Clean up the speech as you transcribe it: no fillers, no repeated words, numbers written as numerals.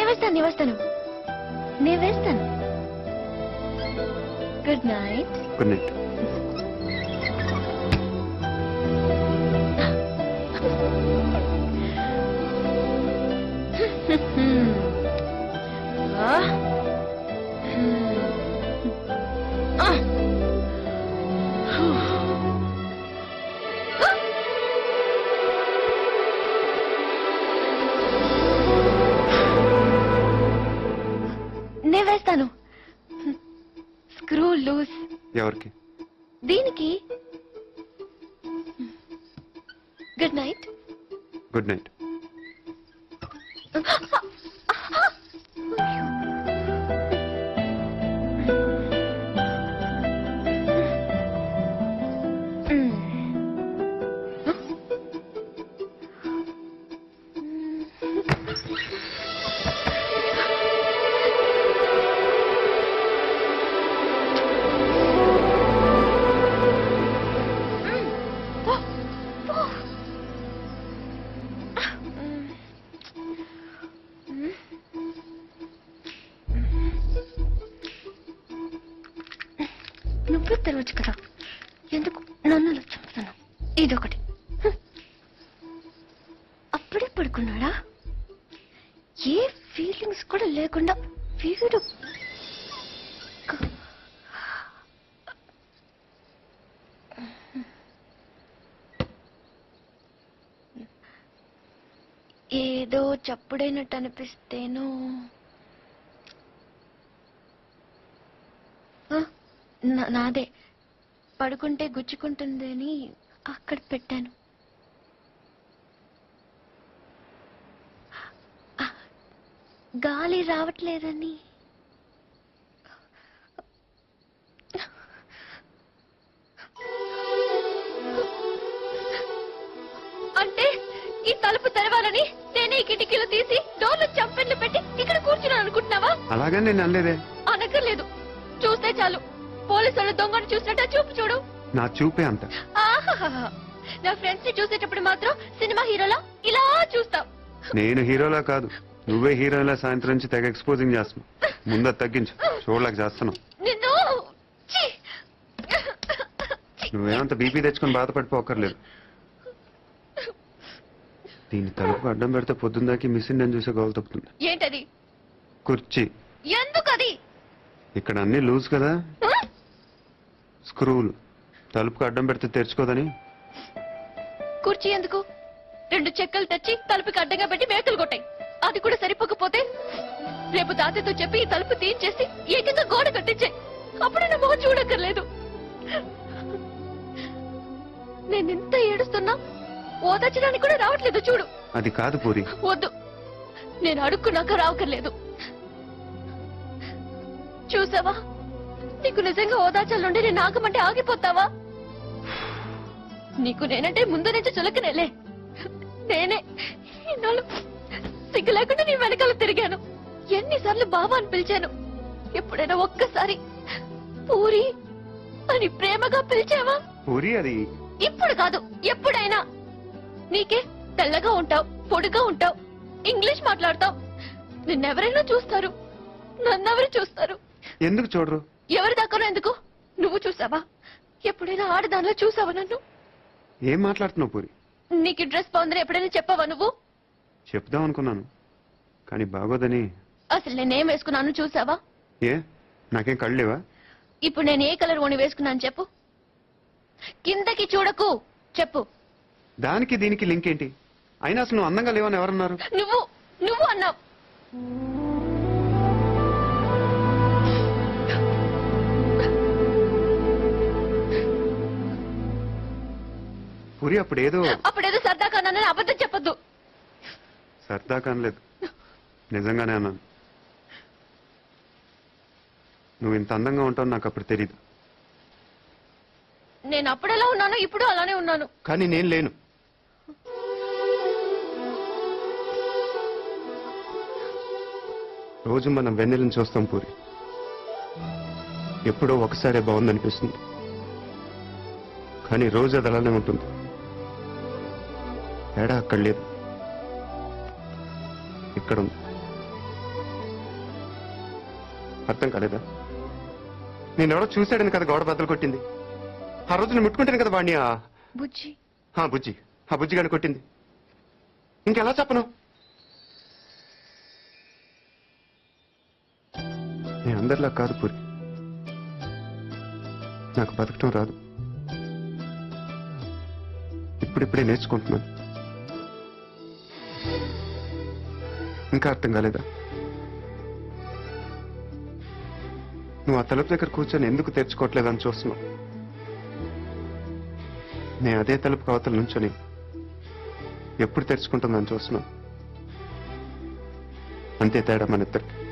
నేను వేస్తాను నేను వేస్తాను. Good night. Good night. నేను వేస్తాను. Screw loose. ఎవరికి? దీనికి. Good night. Good night. నువ్వే తెరవచ్చు కదా, ఎందుకు నన్ను చంపుతాను? ఇదొకటి. అప్పుడే పడుకున్నాడా? ఏ ఫీలింగ్స్ కూడా లేకుండా వీడు ఏదో చప్పుడైనట్టు అనిపిస్తేను. నాదే పడుకుంటే గుచ్చుకుంటుందని అక్కడ పెట్టాను. గాలి రావట్లేదని. అంటే ఈ తలుపు తెరవాలని నేనే ఈ కిటికీలు తీసి డోర్లు చంపెట్లు పెట్టి ఇక్కడ కూర్చున్నాను అనుకుంటున్నావా? అలాగే నేను అనలేదే. అనక్కర్లేదు, చూస్తే చాలు. పోలీసులు దొంగను చూసినట్టు చూపు చూడు. నా చూపే అంత. నా ఫ్రెండ్స్ ని చూసేటప్పుడు మాత్రం సినిమా హీరోలా ఇలా చూస్తావు. నేను హీరోలా కాదు, నువ్వే హీరోలా సాయంత్రం నుంచి తెగ ఎక్స్పోజింగ్ చేస్తున్నావు. ముందు తగ్గించు, చూడలేక చేస్తున్నావు. నిన్ను నువ్వేమంత బీపీ తెచ్చుకొని బాధపడిపోకర్లేదు. దీని తలుపు అడ్డం పెడితే పొద్దుందాకి మిషన్ నేను చూసే గోలు తప్పుతుంది. ఏంటది? కుర్చీ. ఎందుకది? ఇక్కడ అన్ని లూజ్ కదా, స్క్రూలు. తలుపుకు అడ్డం పెడితే తెరుచుకోదని. కుర్చీ ఎందుకు? 2 చెక్కలు తెచ్చి తలుపుకి అడ్డంగా పెట్టి మేకలు కొట్టాయి. అది కూడా సరిపోకపోతే రేపు తాతతో చెప్పి ఈ తలుపు తీయించేసి ఏకంగా గోడ కట్టించాయి. అప్పుడు నా మొహం చూడక్కర్లేదు. నేనింత ఏడుస్తున్నా ఓదార్చడానికి కూడా రావట్లేదు చూడు. అది కాదు పూరి. వద్దు, నేను అడుక్కున్నాక రావక్కర్లేదు. చూసావా, నీకు నిజంగా ఓదార్చాలంటే నేను ఆగమంటే ఆగిపోతావా? నీకు నేనంటే ముందు నుంచి చులకనేలే. నేనే ఇన్నాళ్ళు సిగ్గు లేకుండా నీ వెనకాల తిరిగాను. ఎన్నిసార్లు బాబా అని పిలిచాను. ఎప్పుడైనా ఒక్కసారి పూరి అని ప్రేమగా పిలిచావా? పూరి అది ఇప్పుడు కాదు, ఎప్పుడైనా. నీకే తెల్లగా ఉంటావు, పొడిగా ఉంటావు, ఇంగ్లీష్ మాట్లాడతావు. నిన్నెవరైనా చూస్తారు, నన్నెవరు చూస్తారు? ఎందుకు చూడరు? ఎవరి దాకానో ఎందుకు? నువ్వు చూసావా? ఎప్పుడైనా ఆడదానిలో చూసావా నన్ను? ఏం మాట్లాడుతున్నావు పూరి? నీకు డ్రెస్ బాగుందని ఎప్పుడైనా చెప్పావా నువ్వు? చెప్దాం అనుకున్నాను, కానీ బాగోదని. అసలు నేనేం వేసుకున్నాను చూసావా? ఏ, నాకేం కళ్ళేవా? ఇప్పుడు నేను ఏ కలర్ ఓని వేసుకున్నాను చెప్పు. కిందకి చూడకు, చెప్పు. దానికి దీనికి లింక్ ఏంటి? అయినా అసలు నువ్వు అందంగా లేవని ఎవరన్నారు? నువ్వు అన్నావు. పూరి అప్పుడేదో సరదాగా అన్నానని అబద్ధం చెప్పొద్దు. సరదా కానలేదు, నిజంగానే అన్నాను. నువ్వు ఇంత అందంగా ఉంటావు నాకు అప్పుడు తెలీదు. నేను అప్పుడు ఎలా ఉన్నాను, ఇప్పుడు అలానే ఉన్నాను. కానీ నేను లేను. రోజు మనం వెన్నెలను చూస్తాం పూరి. ఎప్పుడో ఒకసారి బాగుందనిపిస్తుంది, కానీ రోజు అది అలానే ఉంటుంది. తేడా అక్కడ లేదు, ఇక్కడ ఉంది. అర్థం కాలేదా? నేనెవడో చూశాడని కదా గోడ బద్దలు కొట్టింది. ఆ రోజు నేను ముట్టుకుంటాను కదా వాడిని. బుజ్జి బుజ్జి, ఆ బుజ్జిగాని కొట్టింది. ఇంకెలా చెప్పను? నేను అందరిలా కాదు పూరి. నాకు బతకటం రాదు. ఇప్పుడిప్పుడే నేర్చుకుంటున్నాను. ఇంకా అర్థం కాలేదా? నువ్వు ఆ తలుపు దగ్గర కూర్చొని ఎందుకు తెరుచుకోవట్లేదని చూస్తున్నావు. నేను అదే తలుపు అవతల నుంచొని ఎప్పుడు తెరుచుకుంటుందని చూస్తున్నావు. అంతే తేడా మన ఇద్దరికి.